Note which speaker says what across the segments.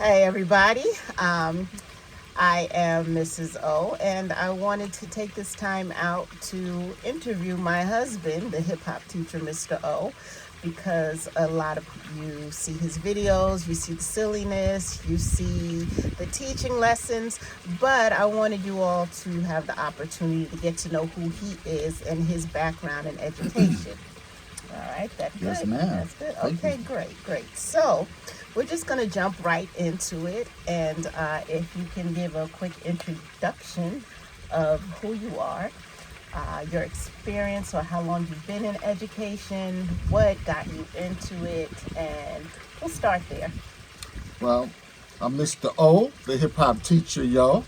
Speaker 1: Hey, everybody. I am Mrs. O, and I wanted to take this time out to interview my husband, the hip hop teacher, Mr. O, because a lot of you see his videos, you see the silliness, you see the teaching lessons, but I wanted you all to have the opportunity to get to know who he is and his background in education. All right, that's good.
Speaker 2: Yes, ma'am.
Speaker 1: That's good.
Speaker 2: Thank
Speaker 1: Okay,
Speaker 2: you.
Speaker 1: great. So, we're just going to jump right into it. And if you can give a quick introduction of who you are, your experience, or how long you've been in education, what got you into it, and we'll start there.
Speaker 2: Well, I'm Mr. O, the hip hop teacher, yo.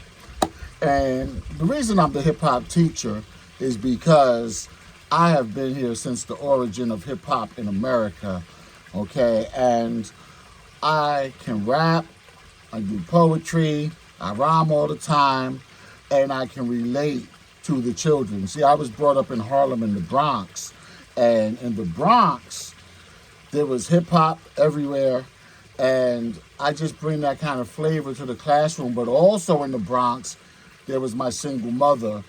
Speaker 2: And the reason I'm the hip hop teacher is because I have been here since the origin of hip hop in America, okay? And I can rap, I do poetry, I rhyme all the time, and I can relate to the children. See, I was brought up in Harlem in the Bronx, and in the Bronx, there was hip hop everywhere, and I just bring that kind of flavor to the classroom. But also in the Bronx, there was my single mother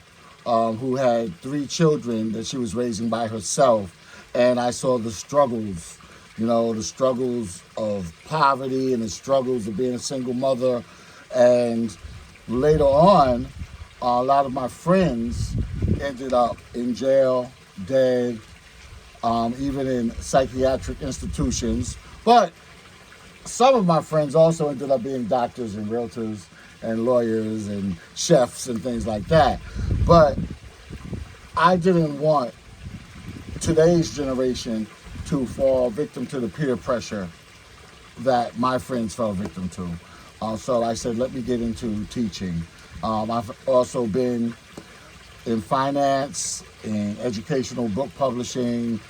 Speaker 2: who had 3 children that she was raising by herself, and I saw the struggles, the struggles of poverty and the struggles of being a single mother. And later on, a lot of my friends ended up in jail, dead, even in psychiatric institutions. But some of my friends also ended up being doctors and realtors and lawyers and chefs and things like that. But I didn't want today's generation to fall victim to the peer pressure that my friends fell victim to. So I said, let me get into teaching. I've also been in finance, in educational book publishing,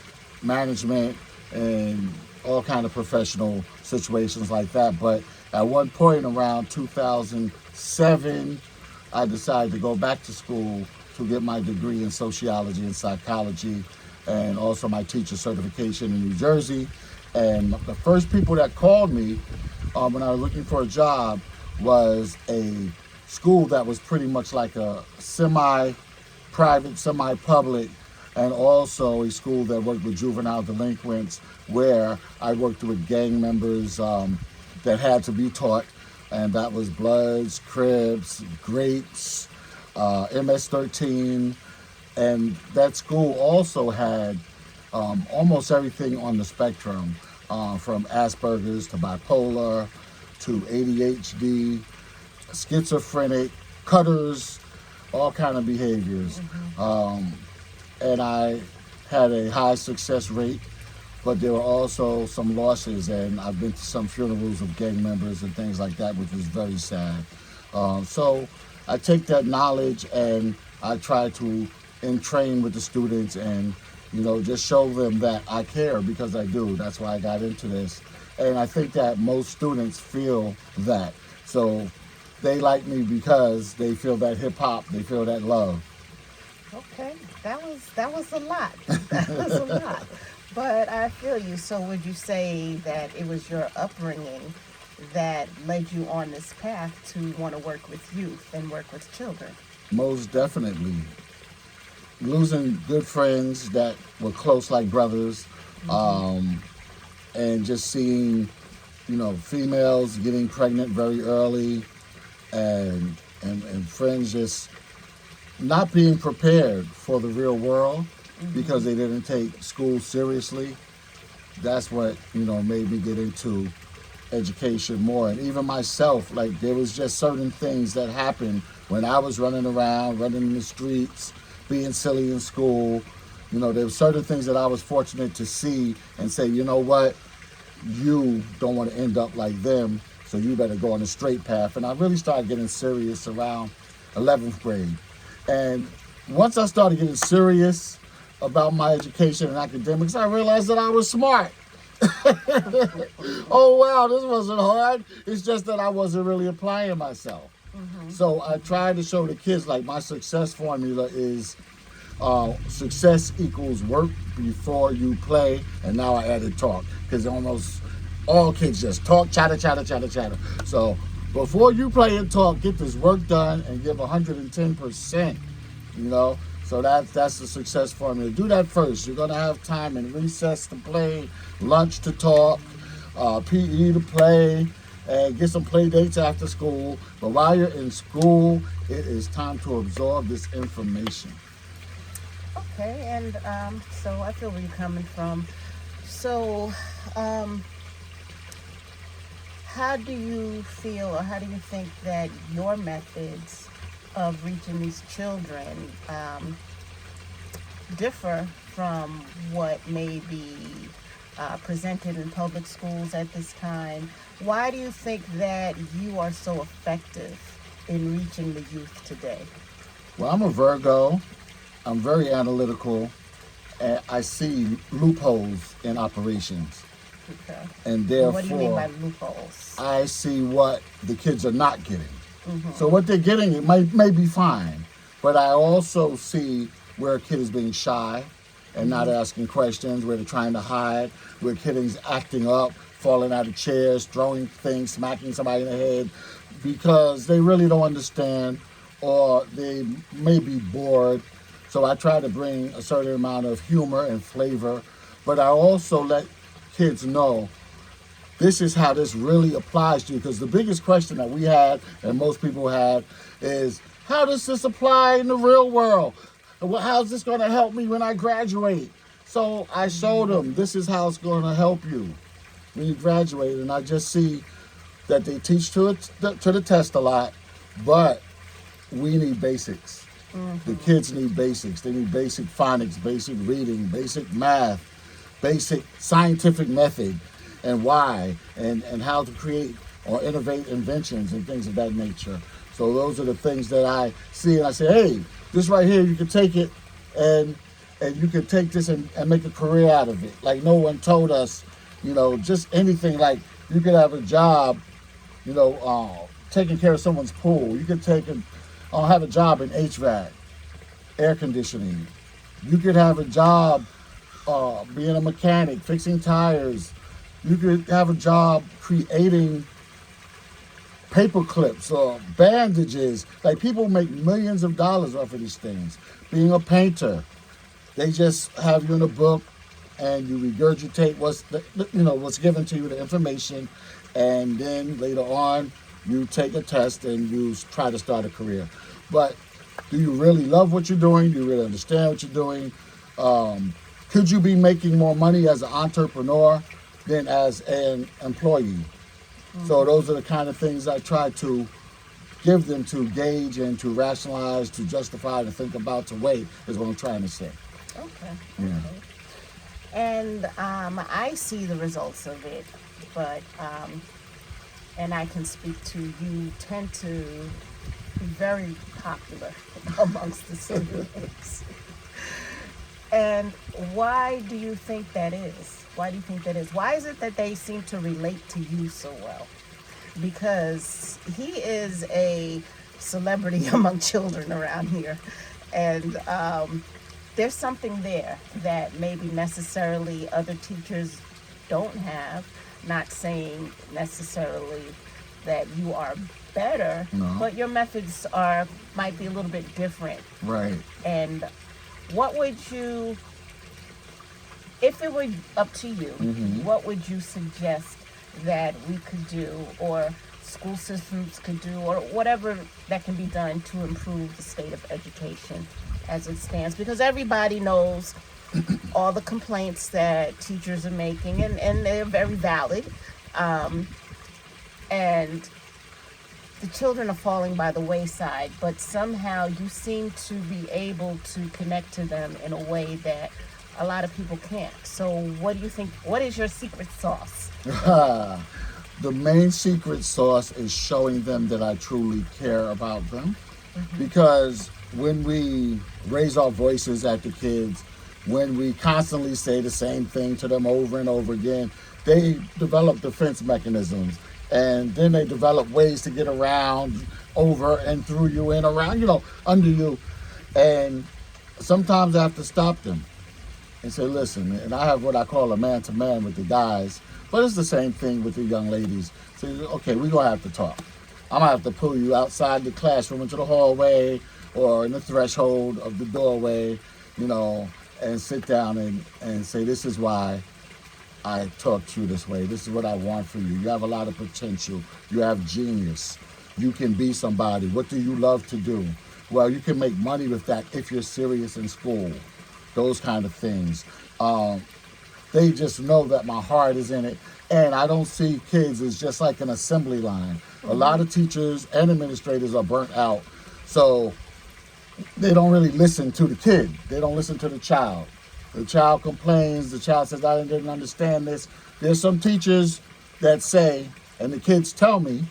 Speaker 2: management, and all kind of professional situations like that. But at one point around 2007, I decided to go back to school to get my degree in sociology and psychology, and also my teacher certification in New Jersey. And the first people that called me when I was looking for a job was a school that was pretty much like a semi-private, semi-public, and also a school that worked with juvenile delinquents, where I worked with gang members that had to be taught, and that was Bloods, Crips, Grapes, MS-13, and that school also had almost everything on the spectrum, from Asperger's to bipolar to ADHD, schizophrenic, cutters, all kind of behaviors. And I had a high success rate, but there were also some losses, and I've been to some funerals of gang members and things like that, which was very sad. So I take that knowledge and I try to train with the students and, just show them that I care, because I do. That's why I got into this. And I think that most students feel that. So they like me because they feel that hip hop, they feel that love.
Speaker 1: Okay, that was a lot. That was a lot. But I feel you. So would you say that it was your upbringing that led you on this path to want to work with youth and work with children?
Speaker 2: Most definitely. Losing good friends that were close like brothers, and just seeing, females getting pregnant very early, and friends just not being prepared for the real world because they didn't take school seriously. That's what, made me get into education more. And even myself, like, there was just certain things that happened when I was running around, running in the streets, being silly in school. There were certain things that I was fortunate to see and say, you know what, you don't want to end up like them, so you better go on a straight path. And I really started getting serious around 11th grade. And once I started getting serious about my education and academics, I realized that I was smart. Oh, wow, this wasn't hard. It's just that I wasn't really applying myself. So I tried to show the kids, like, my success formula is success equals work before you play, and now I added talk, because almost all kids just talk, chatter, chatter, chatter, chatter. So before you play and talk, get this work done and give 110%. You know, so that's the success formula. Do that first. You're gonna have time in recess to play, lunch to talk, PE to play, and get some play dates after school. But while you're in school, it is time to absorb this information.
Speaker 1: Okay, and so I feel where you're coming from. So, how do you feel, or how do you think that your methods of reaching these children differ from what may be presented in public schools at this time? Why do you think that you are so effective in reaching the youth today?
Speaker 2: Well, I'm a Virgo. I'm very analytical, and I see loopholes in operations.
Speaker 1: Okay.
Speaker 2: And
Speaker 1: What do you mean by
Speaker 2: therefore,
Speaker 1: loopholes?
Speaker 2: I see what the kids are not getting. So what they're getting, it may be fine, but I also see where a kid is being shy and not asking questions, where they're trying to hide, where a kid is acting up, falling out of chairs, throwing things, smacking somebody in the head, because they really don't understand or they may be bored. So I try to bring a certain amount of humor and flavor, but I also let kids know this is how this really applies to you. Because the biggest question that we had, and most people had, is how does this apply in the real world? How's this going to help me when I graduate? So I showed them this is how it's going to help you when you graduate. And I just see that they teach to the test a lot, but we need basics. The kids need basics. They need basic phonics, basic reading, basic math, basic scientific method, and why, and how to create or innovate inventions and things of that nature. So those are the things that I see, and I say, hey, this right here, you can take it and you can take this and make a career out of it. Like no one told us, just anything. Like you could have a job, taking care of someone's pool. You could have a job in HVAC, air conditioning. You could have a job being a mechanic, fixing tires. You could have a job creating paper clips or bandages. Like people make millions of dollars off of these things. Being a painter, they just have you in a book and you regurgitate what's given to you, the information, and then later on you take a test and you try to start a career. But do you really love what you're doing? Do you really understand what you're doing? Could you be making more money as an entrepreneur than as an employee? So those are the kind of things I try to give them to gauge and to rationalize, to justify, to think about, to weigh, is what I'm trying to say.
Speaker 1: Okay.
Speaker 2: Yeah.
Speaker 1: Okay. And I see the results of it, but and I can speak to you tend to be very popular amongst the students. And why do you think that is? Why do you think that is? Why is it that they seem to relate to you so well? Because he is a celebrity among children around here. And there's something there that maybe necessarily other teachers don't have. Not saying necessarily that you are better,
Speaker 2: No.
Speaker 1: but your methods might be a little bit different.
Speaker 2: Right.
Speaker 1: And what would you, if it were up to you, what would you suggest that we could do, or school systems could do, or whatever that can be done to improve the state of education as it stands? Because everybody knows all the complaints that teachers are making, and they're very valid. And the children are falling by the wayside, but somehow you seem to be able to connect to them in a way that a lot of people can't. So what do you think? What is your secret sauce?
Speaker 2: The main secret sauce is showing them that I truly care about them. Because when we raise our voices at the kids, when we constantly say the same thing to them over and over again, they develop defense mechanisms. And then they develop ways to get around, over and through you and around, under you. And sometimes I have to stop them and say, listen, and I have what I call a man-to-man with the guys, But it's the same thing with the young ladies. So, okay, we're going to have to talk. I'm going to have to pull you outside the classroom into the hallway or in the threshold of the doorway, and sit down and say, this is why I talk to you this way. This is what I want for you. You have a lot of potential. You have genius. You can be somebody. What do you love to do? Well, you can make money with that if you're serious in school. Those kind of things. They just know that my heart is in it. And I don't see kids as just like an assembly line. Mm-hmm. A lot of teachers and administrators are burnt out. So they don't really listen to the kid. They don't listen to the child. The child complains. The child says, I didn't understand this. There's some teachers that say, and the kids tell me,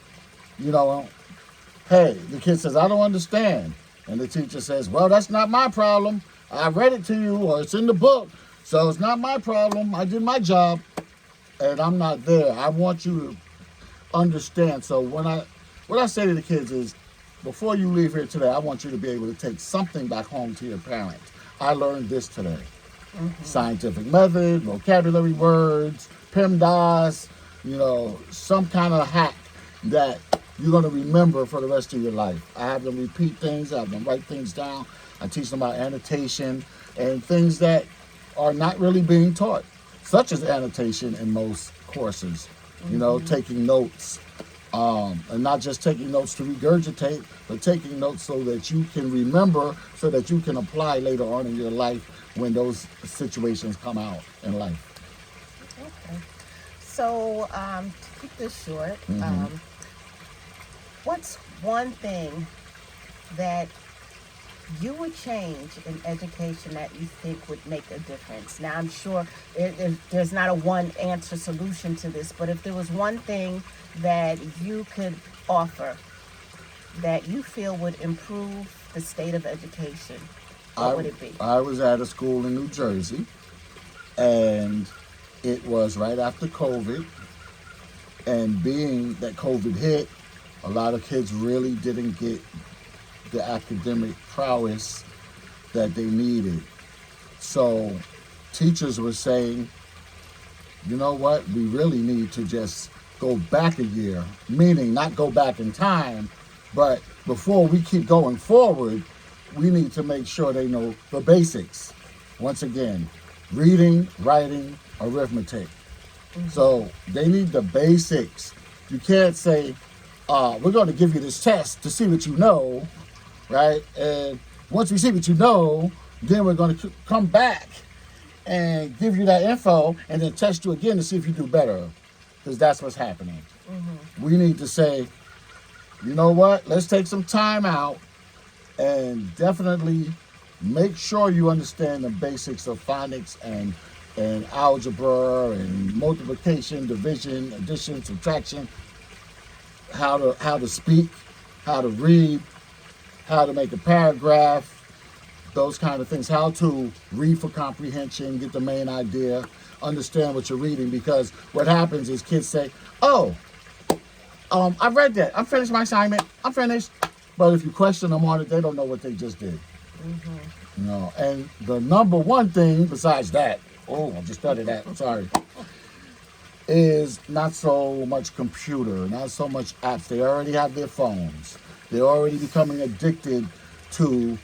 Speaker 2: hey, the kid says, I don't understand. And the teacher says, well, that's not my problem. I read it to you, or it's in the book. So it's not my problem. I did my job, and I'm not there. I want you to understand. So what I say to the kids is, before you leave here today, I want you to be able to take something back home to your parents. I learned this today. Mm-hmm. Scientific method, vocabulary words, PEMDAS, some kind of hack that you're going to remember for the rest of your life. I have them repeat things. I have them write things down. I teach them about annotation and things that are not really being taught, such as annotation in most courses, mm-hmm. Taking notes. And not just taking notes to regurgitate, but taking notes so that you can remember, so that you can apply later on in your life when those situations come out in life.
Speaker 1: Okay. So to keep this short, mm-hmm. What's one thing that you would change in education that you think would make a difference? Now, I'm sure there's not a one answer solution to this, but if there was one thing that you could offer that you feel would improve the state of education, what would it be?
Speaker 2: I was at a school in New Jersey, and it was right after COVID, and being that COVID hit, a lot of kids really didn't get the academic prowess that they needed. So teachers were saying, you know what, we really need to just go back a year, meaning not go back in time, but before we keep going forward, we need to make sure they know the basics. Once again, reading, writing, arithmetic. Mm-hmm. So they need the basics. You can't say, we're going to give you this test to see what you know, right? And once we see what you know, then we're going to come back and give you that info and then test you again to see if you do better, because that's what's happening. Mm-hmm. We need to say, you know what, let's take some time out and definitely make sure you understand the basics of phonics and algebra and multiplication, division, addition, subtraction, how to speak, how to read, how to make a paragraph, those kind of things, how to read for comprehension, get the main idea, understand what you're reading, because what happens is kids say, I've read that, I finished my assignment, I'm finished. But if you question them on it, they don't know what they just did. Mm-hmm. And the number one thing besides that, I just started that, I'm sorry, is not so much computer, not so much apps. They already have their phones. They're already becoming addicted to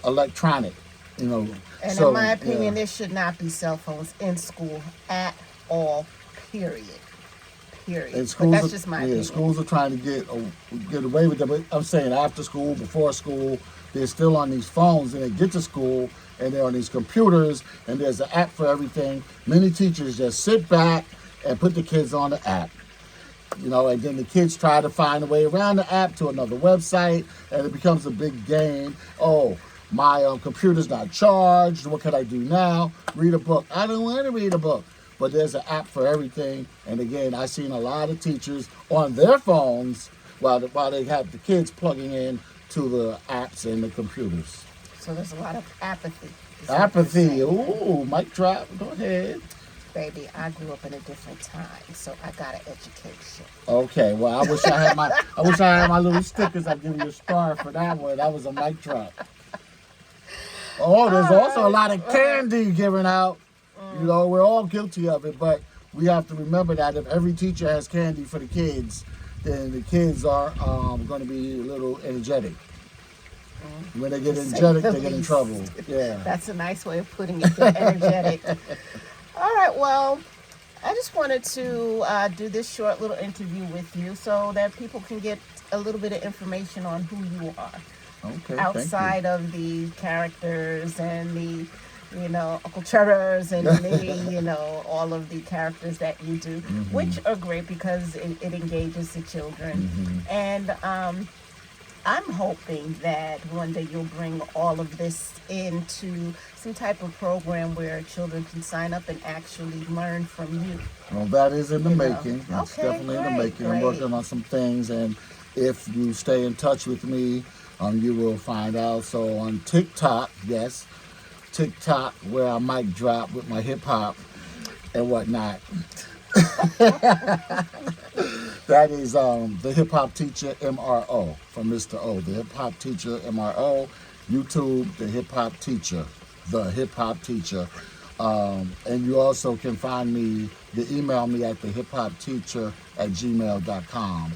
Speaker 2: electronic, And
Speaker 1: so, in my opinion, there should not be cell phones in school at all, period. And schools, but that's just my opinion.
Speaker 2: Schools are trying to get away with it. But I'm saying after school, before school, they're still on these phones, and they get to school, and they're on these computers, and there's an app for everything. Many teachers just sit back and put the kids on the app. And then the kids try to find a way around the app to another website, and it becomes a big game. Oh, my computer's not charged. What can I do now? Read a book. I don't want to read a book. But there's an app for everything. And again, I've seen a lot of teachers on their phones while they have the kids plugging in to the apps and the computers.
Speaker 1: So there's a lot of apathy.
Speaker 2: Apathy. Ooh, mic drop. Go ahead.
Speaker 1: Baby, I grew up in a different time, so I got an education.
Speaker 2: Okay, well, I wish I had my little stickers. I'd give you a star for that one. That was a mic drop. Oh, there's also a lot of candy given out. We're all guilty of it, but we have to remember that if every teacher has candy for the kids, then the kids are going to be a little energetic. When they get energetic, they get in trouble. Yeah.
Speaker 1: That's a nice way of putting it. They're energetic. All right. Well, I just wanted to do this short little interview with you so that people can get a little bit of information on who you are.
Speaker 2: Okay.
Speaker 1: Outside of the characters and the, Uncle Chutters and the, all of the characters that you do, which are great because it engages the children. And I'm hoping that one day you'll bring all of this into some type of program where children can sign up and actually learn from you.
Speaker 2: Well, that is in the making. It's
Speaker 1: Okay,
Speaker 2: definitely in the making.
Speaker 1: great.
Speaker 2: I'm working on some things, and if you stay in touch with me, you will find out. So on TikTok, yes, TikTok, where I mic drop with my hip hop and whatnot. That is the hip hop teacher MRO from Mr. O. The hip hop teacher MRO. YouTube, the hip hop teacher, the hip hop teacher. And you also can find me, email me at the hiphopteacher@gmail.com.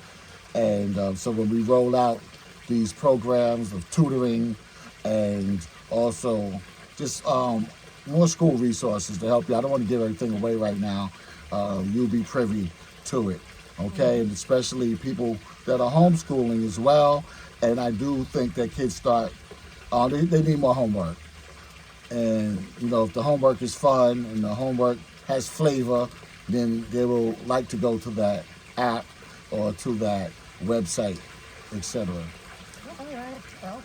Speaker 2: And so when we roll out these programs of tutoring and also just more school resources to help you. I don't want to give everything away right now. You'll be privy to it, okay? And especially people that are homeschooling as well. And I do think that kids start, they need more homework. And, if the homework is fun and the homework has flavor, then they will like to go to that app or to that website, etc.
Speaker 1: All right. Well,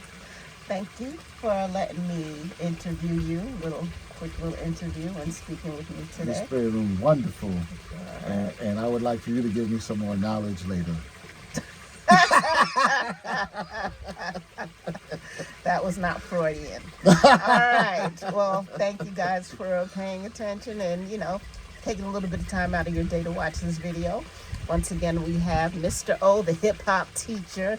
Speaker 1: thank you for letting me interview you. Quick little interview and speaking with me today.
Speaker 2: It's been wonderful. And I would like for you to give me some more knowledge later.
Speaker 1: That was not Freudian. All right. Well, thank you guys for paying attention and, taking a little bit of time out of your day to watch this video. Once again, we have Mr. O, the hip hop teacher,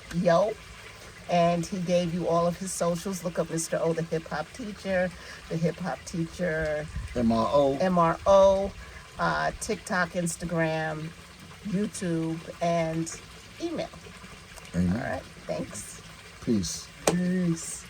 Speaker 1: and he gave you all of his socials. Look up Mr. O, the hip hop teacher, MRO, TikTok, Instagram, YouTube, and email.
Speaker 2: Amen.
Speaker 1: All right. Thanks.
Speaker 2: Peace.
Speaker 1: Peace.